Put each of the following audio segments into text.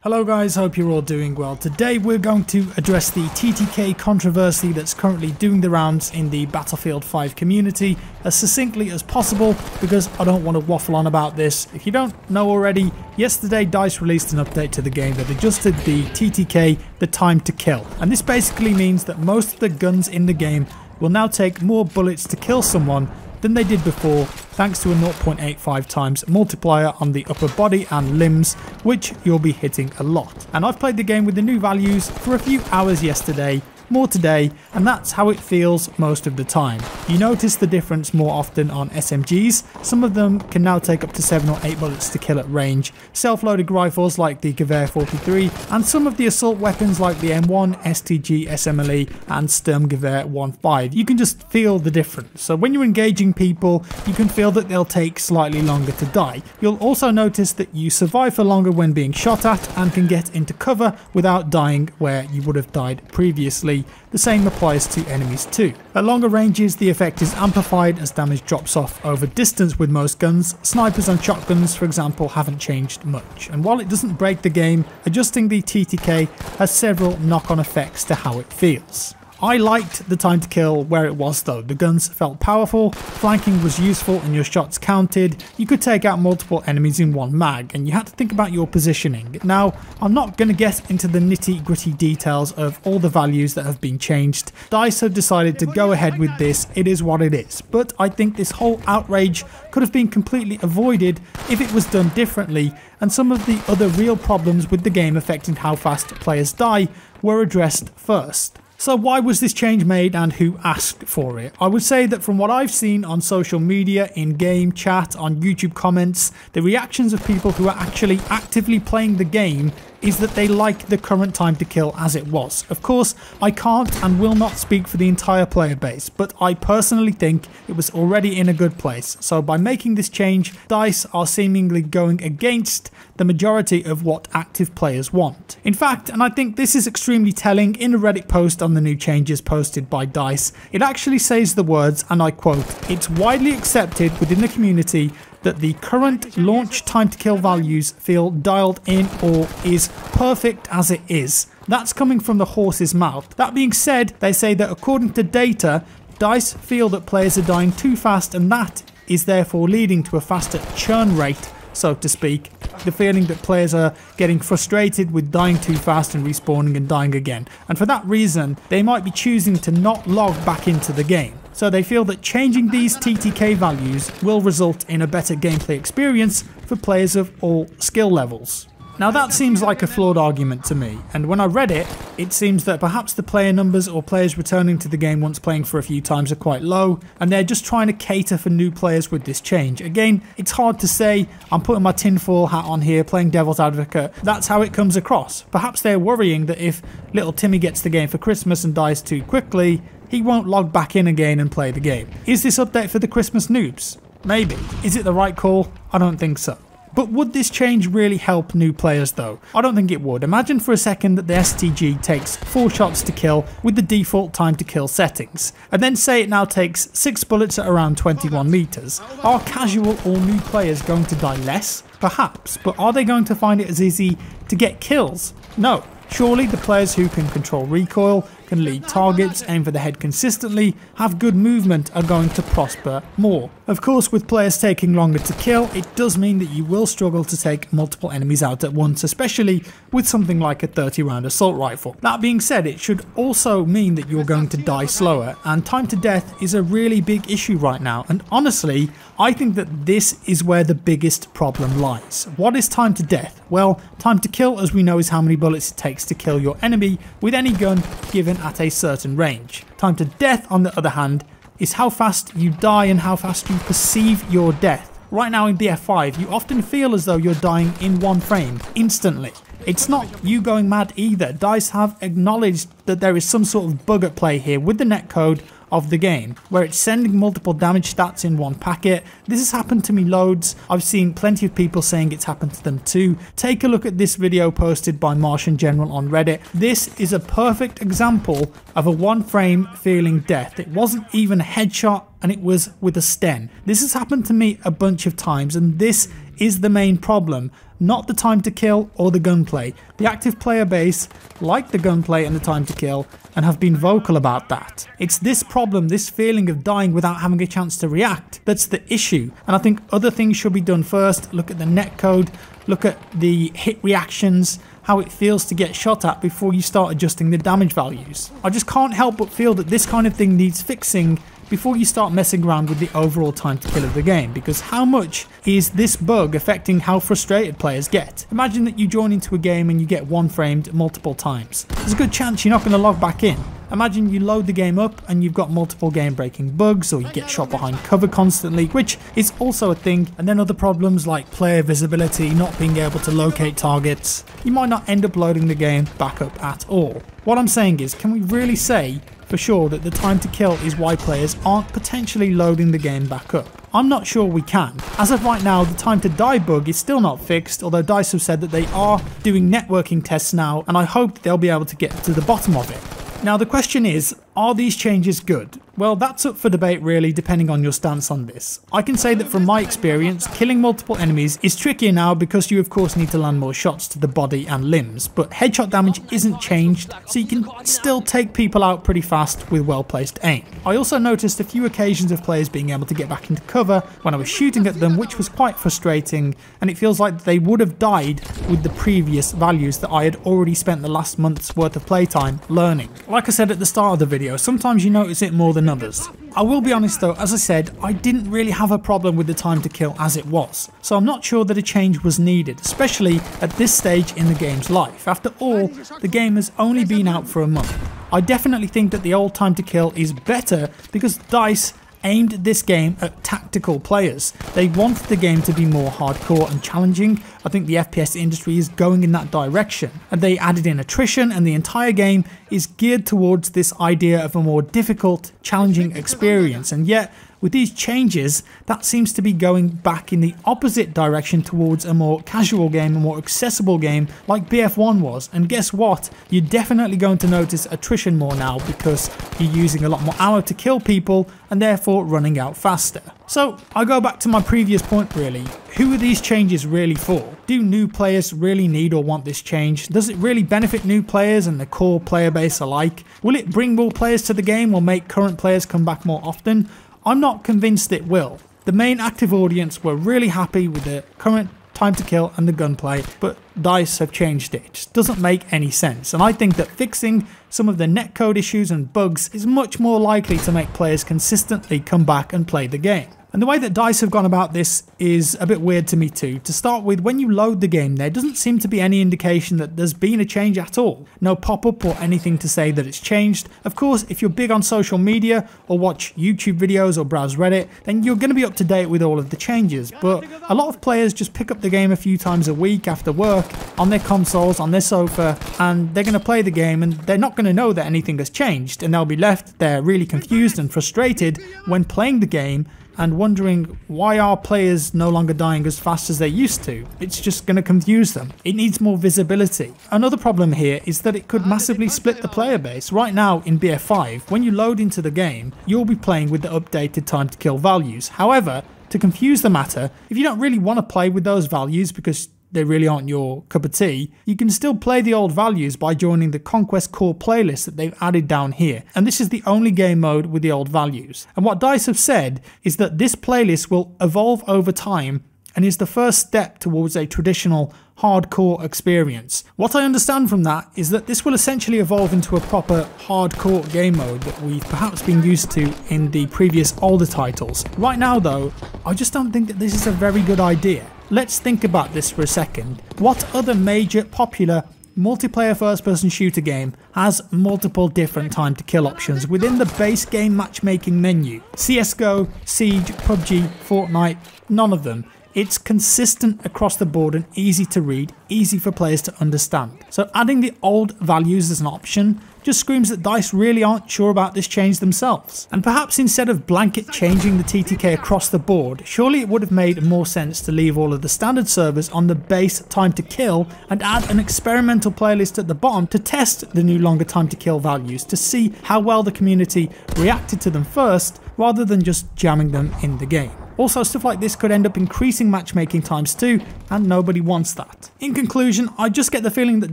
Hello guys, hope you're all doing well. Today we're going to address the TTK controversy that's currently doing the rounds in the Battlefield 5 community as succinctly as possible because I don't want to waffle on about this. If you don't know already, yesterday DICE released an update to the game that adjusted the TTK, the time to kill. And this basically means that most of the guns in the game will now take more bullets to kill someone than they did before, thanks to a 0.85 times multiplier on the upper body and limbs, which you'll be hitting a lot. And I've played the game with the new values for a few hours yesterday, more today, and that's how it feels most of the time. You notice the difference more often on SMGs. Some of them can now take up to 7 or 8 bullets to kill at range, self-loaded rifles like the Gewehr 43, and some of the assault weapons like the M1, STG, SMLE, and Sturmgewehr 15. You can just feel the difference. So when you're engaging people, you can feel that they'll take slightly longer to die. You'll also notice that you survive for longer when being shot at and can get into cover without dying where you would have died previously. The same applies to enemies too. At longer ranges, the effect is amplified as damage drops off over distance with most guns. Snipers and shotguns, for example, haven't changed much. And while it doesn't break the game, adjusting the TTK has several knock-on effects to how it feels. I liked the time to kill where it was though. The guns felt powerful, flanking was useful and your shots counted. You could take out multiple enemies in one mag and you had to think about your positioning. Now, I'm not going to get into the nitty gritty details of all the values that have been changed. DICE have decided to go ahead with this, it is what it is. But I think this whole outrage could have been completely avoided if it was done differently, and some of the other real problems with the game affecting how fast players die were addressed first. So why was this change made and who asked for it? I would say that from what I've seen on social media, in-game chat, on YouTube comments, the reactions of people who are actually actively playing the game is that they like the current time to kill as it was. Of course, I can't and will not speak for the entire player base, but I personally think it was already in a good place. So by making this change, DICE are seemingly going against the majority of what active players want. In fact, and I think this is extremely telling, in a Reddit post on the new changes posted by DICE, it actually says the words, and I quote, "It's widely accepted within the community that the current launch time to kill values feel dialed in or is perfect as it is." That's coming from the horse's mouth. That being said, they say that according to data, DICE feel that players are dying too fast and that is therefore leading to a faster churn rate, so to speak. The feeling that players are getting frustrated with dying too fast and respawning and dying again. And for that reason, they might be choosing to not log back into the game. So they feel that changing these TTK values will result in a better gameplay experience for players of all skill levels. Now that seems like a flawed argument to me, and when I read it, it seems that perhaps the player numbers or players returning to the game once playing for a few times are quite low, and they're just trying to cater for new players with this change. Again, it's hard to say. I'm putting my tinfoil hat on here, playing devil's advocate. That's how it comes across. Perhaps they're worrying that if little Timmy gets the game for Christmas and dies too quickly, he won't log back in again and play the game. Is this update for the Christmas noobs? Maybe. Is it the right call? I don't think so. But would this change really help new players though? I don't think it would. Imagine for a second that the STG takes 4 shots to kill with the default time to kill settings, and then say it now takes 6 bullets at around 21 meters. Are casual or new players going to die less? Perhaps, but are they going to find it as easy to get kills? No. Surely the players who can control recoil, can lead targets, aim for the head consistently, have good movement are going to prosper more. Of course, with players taking longer to kill, it does mean that you will struggle to take multiple enemies out at once, especially with something like a 30-round assault rifle. That being said, it should also mean that you're going to die slower, and time to death is a really big issue right now, and honestly, I think that this is where the biggest problem lies. What is time to death? Well, time to kill, as we know, is how many bullets it takes to kill your enemy with any gun given at a certain range. Time to death, on the other hand, is how fast you die and how fast you perceive your death. Right now in BF5, you often feel as though you're dying in one frame, instantly. It's not you going mad either. DICE have acknowledged that there is some sort of bug at play here with the netcode of the game, where it's sending multiple damage stats in one packet. This has happened to me loads. I've seen plenty of people saying it's happened to them too. Take a look at this video posted by Martian General on Reddit. This is a perfect example of a one frame feeling death. It wasn't even a headshot and it was with a sten. This has happened to me a bunch of times, and this is the main problem. not the time to kill or the gunplay. The active player base like the gunplay and the time to kill and have been vocal about that. It's this problem, this feeling of dying without having a chance to react, that's the issue. And I think other things should be done first. Look at the netcode, look at the hit reactions, how it feels to get shot at before you start adjusting the damage values. I just can't help but feel that this kind of thing needs fixing before you start messing around with the overall time to kill of the game, because how much is this bug affecting how frustrated players get? Imagine that you join into a game and you get one framed multiple times. There's a good chance you're not going to log back in. Imagine you load the game up and you've got multiple game breaking bugs, or you get shot behind cover constantly, which is also a thing, and then other problems like player visibility, not being able to locate targets. You might not end up loading the game back up at all. What I'm saying is, can we really say for sure that the time to kill is why players aren't potentially loading the game back up? I'm not sure we can. As of right now, the time to die bug is still not fixed, although DICE have said that they are doing networking tests now, and I hope that they'll be able to get to the bottom of it. Now the question is, are these changes good? Well, that's up for debate really, depending on your stance on this. I can say that from my experience, killing multiple enemies is trickier now because you of course need to land more shots to the body and limbs, but headshot damage isn't changed, so you can still take people out pretty fast with well placed aim. I also noticed a few occasions of players being able to get back into cover when I was shooting at them, which was quite frustrating, and it feels like they would have died with the previous values that I had already spent the last month's worth of playtime learning. Like I said at the start of the video, sometimes you notice it more than others. I will be honest though, as I said, I didn't really have a problem with the time to kill as it was, so I'm not sure that a change was needed, especially at this stage in the game's life. After all, the game has only been out for a month. I definitely think that the old time to kill is better because DICE aimed this game at tactical players. They wanted the game to be more hardcore and challenging. I think the FPS industry is going in that direction, and they added in attrition, and the entire game is geared towards this idea of a more difficult, challenging experience. And yet with these changes, that seems to be going back in the opposite direction towards a more casual game, a more accessible game like BF1 was. And guess what? You're definitely going to notice attrition more now because you're using a lot more ammo to kill people and therefore running out faster. So I go back to my previous point really. Who are these changes really for? Do new players really need or want this change? Does it really benefit new players and the core player base alike? Will it bring more players to the game or make current players come back more often? I'm not convinced it will. The main active audience were really happy with the current time to kill and the gunplay, but DICE have changed it. It just doesn't make any sense, and I think that fixing some of the netcode issues and bugs is much more likely to make players consistently come back and play the game. And the way that DICE have gone about this is a bit weird to me too. To start with, when you load the game, there doesn't seem to be any indication that there's been a change at all. No pop-up or anything to say that it's changed. Of course, if you're big on social media or watch YouTube videos or browse Reddit, then you're going to be up to date with all of the changes. But a lot of players just pick up the game a few times a week after work on their consoles, on their sofa, and they're going to play the game and they're not going to know that anything has changed, and they'll be left there really confused and frustrated when playing the game and wondering why are players no longer dying as fast as they used to. It's just going to confuse them. It needs more visibility. Another problem here is that it could massively split the player base. Right now in BF5, when you load into the game, you'll be playing with the updated time to kill values. However, to confuse the matter, if you don't really want to play with those values because they really aren't your cup of tea, you can still play the old values by joining the Conquest Core playlist that they've added down here. And this is the only game mode with the old values. And what DICE have said is that this playlist will evolve over time and is the first step towards a traditional hardcore experience. What I understand from that is that this will essentially evolve into a proper hardcore game mode that we've perhaps been used to in the previous older titles. Right now though, I just don't think that this is a very good idea. Let's think about this for a second. What other major popular multiplayer first-person shooter game has multiple different time to kill options within the base game matchmaking menu? CSGO, Siege, PUBG, Fortnite, none of them. It's consistent across the board and easy to read, easy for players to understand. So adding the old values as an option just screams that DICE really aren't sure about this change themselves. And perhaps instead of blanket changing the TTK across the board, surely it would have made more sense to leave all of the standard servers on the base time to kill and add an experimental playlist at the bottom to test the new longer time to kill values to see how well the community reacted to them first, rather than just jamming them in the game. Also, stuff like this could end up increasing matchmaking times too, and nobody wants that. In conclusion, I just get the feeling that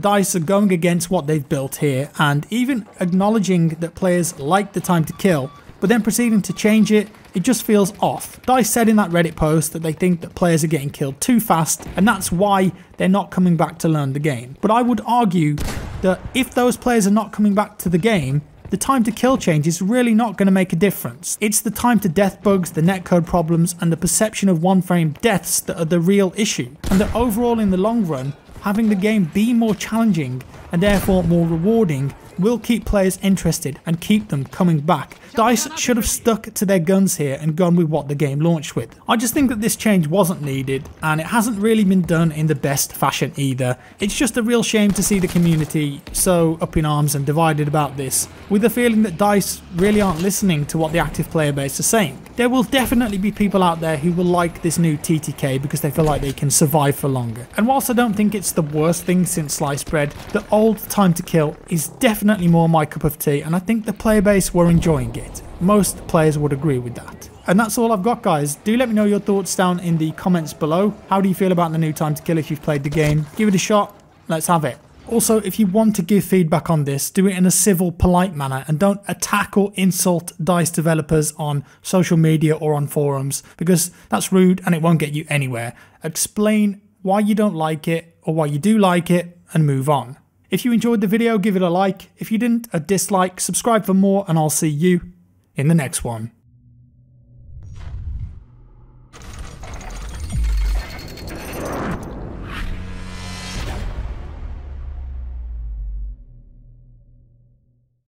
DICE are going against what they've built here, and even acknowledging that players like the time to kill, but then proceeding to change it, it just feels off. DICE said in that Reddit post that they think that players are getting killed too fast, and that's why they're not coming back to learn the game. But I would argue that if those players are not coming back to the game, the time to kill change is really not going to make a difference. It's the time to death bugs, the netcode problems, and the perception of one frame deaths that are the real issue. And that overall in the long run, having the game be more challenging and therefore more rewarding will keep players interested and keep them coming back. DICE should have stuck to their guns here and gone with what the game launched with. I just think that this change wasn't needed, and it hasn't really been done in the best fashion either. It's just a real shame to see the community so up in arms and divided about this, with the feeling that DICE really aren't listening to what the active player base is saying. There will definitely be people out there who will like this new TTK because they feel like they can survive for longer. And whilst I don't think it's the worst thing since sliced bread, the old time to kill is definitely more my cup of tea, and I think the player base were enjoying it. Most players would agree with that. And that's all I've got, guys. Do let me know your thoughts down in the comments below. How do you feel about the new time to kill if you've played the game? Give it a shot. Let's have it. Also, if you want to give feedback on this, do it in a civil, polite manner, and don't attack or insult DICE developers on social media or on forums, because that's rude and it won't get you anywhere. Explain why you don't like it or why you do like it and move on. If you enjoyed the video, give it a like. If you didn't, a dislike. Subscribe for more, and I'll see you in the next one.